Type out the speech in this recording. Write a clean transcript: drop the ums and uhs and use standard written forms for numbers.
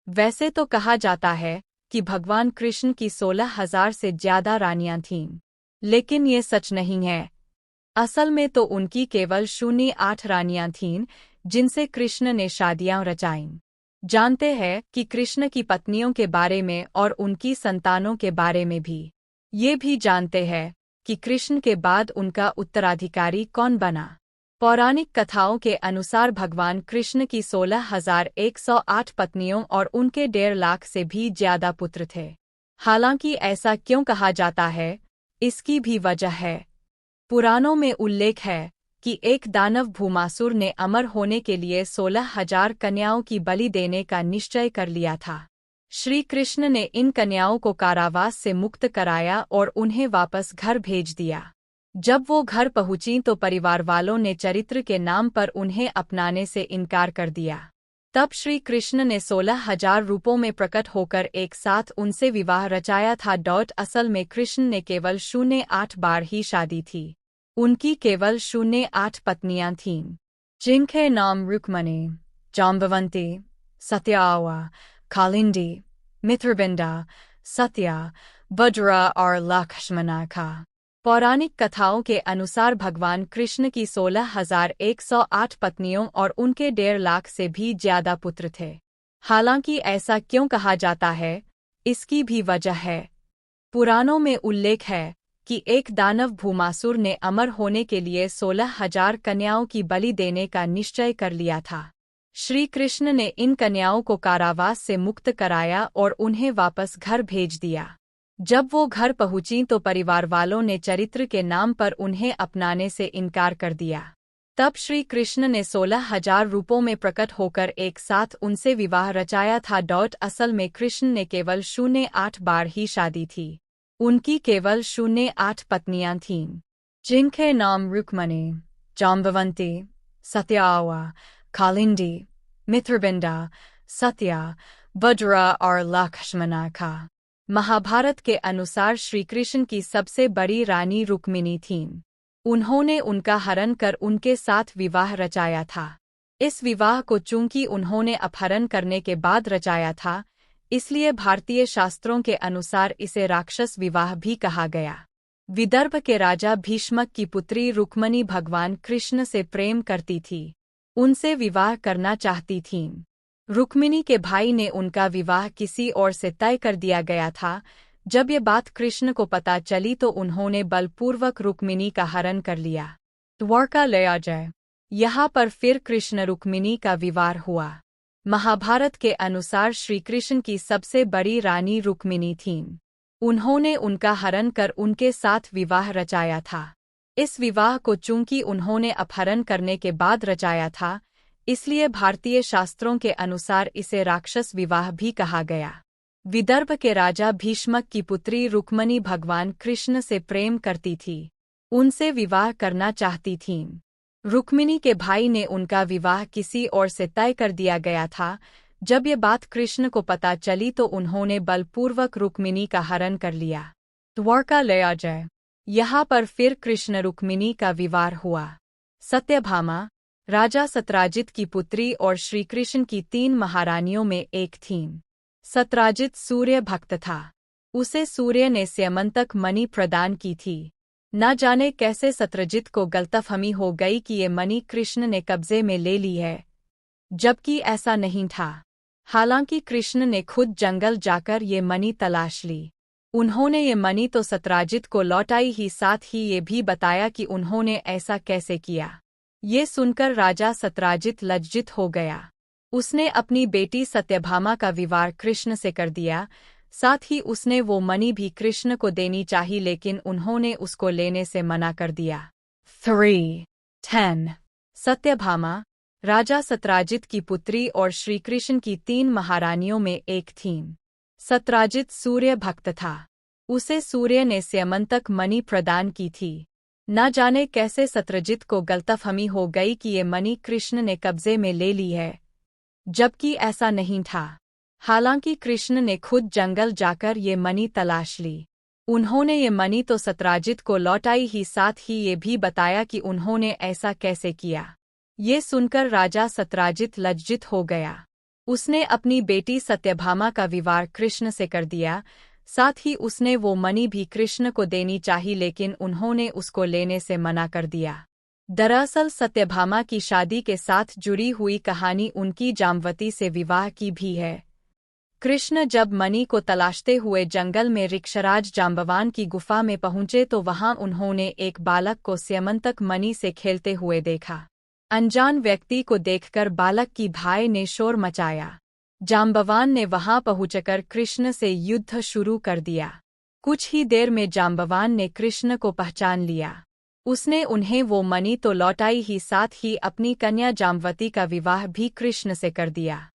वैसे तो कहा जाता है कि भगवान कृष्ण की 16,000 से ज्यादा रानियां थीं, लेकिन ये सच नहीं है। असल में तो उनकी केवल 08 रानियां थीं जिनसे कृष्ण ने शादियां रचाईं। जानते हैं कि कृष्ण की पत्नियों के बारे में और उनकी संतानों के बारे में भी। ये भी जानते हैं कि कृष्ण के बाद उनका उत्तराधिकारी कौन बना। पौराणिक कथाओं के अनुसार भगवान कृष्ण की 16,108 पत्नियों और उनके 1.5 लाख से भी ज्यादा पुत्र थे। हालांकि ऐसा क्यों कहा जाता है, इसकी भी वजह है। पुराणों में उल्लेख है कि एक दानव भूमासुर ने अमर होने के लिए 16,000 कन्याओं की बलि देने का निश्चय कर लिया था। श्री कृष्ण ने इन कन्याओं को कारावास से मुक्त कराया और उन्हें वापस घर भेज दिया। जब वो घर पहुंची तो परिवार वालों ने चरित्र के नाम पर उन्हें अपनाने से इनकार कर दिया। तब श्री कृष्ण ने 16,000 रूपों में प्रकट होकर एक साथ उनसे विवाह रचाया था। असल में कृष्ण ने केवल 08 बार ही शादी थी। उनकी केवल 08 पत्नियां थीं, जिनके नाम रुक्मणी, जाम्बवंती, सत्यावा, कालिंदी, मित्रबिंदा, सत्या, भद्रा और लक्ष्मणा था। पौराणिक कथाओं के अनुसार भगवान कृष्ण की 16,108 पत्नियों और उनके 1.5 लाख से भी ज्यादा पुत्र थे। हालांकि ऐसा क्यों कहा जाता है, इसकी भी वजह है। पुराणों में उल्लेख है कि एक दानव भूमासुर ने अमर होने के लिए 16,000 कन्याओं की बलि देने का निश्चय कर लिया था। श्री कृष्ण ने इन कन्याओं को कारावास से मुक्त कराया और उन्हें वापस घर भेज दिया। जब वो घर पहुंची तो परिवार वालों ने चरित्र के नाम पर उन्हें अपनाने से इनकार कर दिया। तब श्री कृष्ण ने 16,000 रूपों में प्रकट होकर एक साथ उनसे विवाह रचाया था। असल में कृष्ण ने केवल 08 बार ही शादी थी। उनकी केवल 08 पत्नियां थीं, जिनके नाम रुक्मणी, जाम्बवंती, सत्यावा, कालिंदी, मित्रबिंदा, सत्या, भद्रा और लक्ष्मणा था। महाभारत के अनुसार श्रीकृष्ण की सबसे बड़ी रानी रुक्मिणी थीं। उन्होंने उनका हरण कर उनके साथ विवाह रचाया था। इस विवाह को चूंकि उन्होंने अपहरण करने के बाद रचाया था, इसलिए भारतीय शास्त्रों के अनुसार इसे राक्षस विवाह भी कहा गया। विदर्भ के राजा भीष्मक की पुत्री रुक्मिणी भगवान कृष्ण से प्रेम करती थी, उनसे विवाह करना चाहती थीं। रुक्मिणी के भाई ने उनका विवाह किसी और से तय कर दिया गया था। जब ये बात कृष्ण को पता चली तो उन्होंने बलपूर्वक रुक्मिणी का हरण कर लिया। द्वारका ले आ जाए। यहाँ पर फिर कृष्ण रुक्मिणी का विवाह हुआ। महाभारत के अनुसार श्रीकृष्ण की सबसे बड़ी रानी रुक्मिणी थीं। उन्होंने उनका हरण कर उनके साथ विवाह रचाया था। इस विवाह को चूंकि उन्होंने अपहरण करने के बाद रचाया था, इसलिए भारतीय शास्त्रों के अनुसार इसे राक्षस विवाह भी कहा गया। विदर्भ के राजा भीष्मक की पुत्री रुक्मिणी भगवान कृष्ण से प्रेम करती थी, उनसे विवाह करना चाहती थीं। रुक्मिणी के भाई ने उनका विवाह किसी और से तय कर दिया गया था। जब ये बात कृष्ण को पता चली तो उन्होंने बलपूर्वक रुक्मिणी का हरण कर लिया। द्वारका ले आ जाए। यहाँ पर फिर कृष्ण रुक्मिणी का विवाह हुआ। सत्यभामा राजा सत्राजित की पुत्री और श्रीकृष्ण की 3 महारानियों में एक थीं। सत्राजित सूर्य भक्त था। उसे सूर्य ने स्यमंतक मणि प्रदान की थी। न जाने कैसे सत्रजित को गलतफहमी हो गई कि ये मणि कृष्ण ने कब्जे में ले ली है, जबकि ऐसा नहीं था। हालांकि कृष्ण ने खुद जंगल जाकर ये मणि तलाश ली। उन्होंने ये मणि तो सत्राजित को लौटाई ही, साथ ही ये भी बताया कि उन्होंने ऐसा कैसे किया। ये सुनकर राजा सत्राजित लज्जित हो गया। उसने अपनी बेटी सत्यभामा का विवाह कृष्ण से कर दिया। साथ ही उसने वो मणि भी कृष्ण को देनी चाहिए, लेकिन उन्होंने उसको लेने से मना कर दिया। 3:10 सत्यभामा राजा सत्राजित की पुत्री और श्रीकृष्ण की 3 महारानियों में एक थीं। सत्राजित सूर्य भक्त था। उसे सूर्य ने स्यमंतक मणि प्रदान की थी। न जाने कैसे सत्रजित को गलतफहमी हो गई कि ये मणि कृष्ण ने कब्जे में ले ली है, जबकि ऐसा नहीं था। हालांकि कृष्ण ने खुद जंगल जाकर ये मणि तलाश ली। उन्होंने ये मणि तो सत्राजित को लौटाई ही, साथ ही ये भी बताया कि उन्होंने ऐसा कैसे किया। ये सुनकर राजा सत्राजित लज्जित हो गया। उसने अपनी बेटी सत्यभामा का विवाह कृष्ण से कर दिया, साथ ही उसने वो मणि भी कृष्ण को देनी चाहिए, लेकिन उन्होंने उसको लेने से मना कर दिया। दरअसल सत्यभामा की शादी के साथ जुड़ी हुई कहानी उनकी जाम्बवती से विवाह की भी है। कृष्ण जब मणि को तलाशते हुए जंगल में ऋक्षराज जाम्बवान की गुफा में पहुंचे तो वहां उन्होंने एक बालक को स्यमंतक मणि से खेलते हुए देखा। अनजान व्यक्ति को देखकर बालक की भाई ने शोर मचाया। जाम्बवान ने वहां पहुंचकर कृष्ण से युद्ध शुरू कर दिया। कुछ ही देर में जाम्बवान ने कृष्ण को पहचान लिया। उसने उन्हें वो मणि तो लौटाई ही, साथ ही अपनी कन्या जाम्बवती का विवाह भी कृष्ण से कर दिया।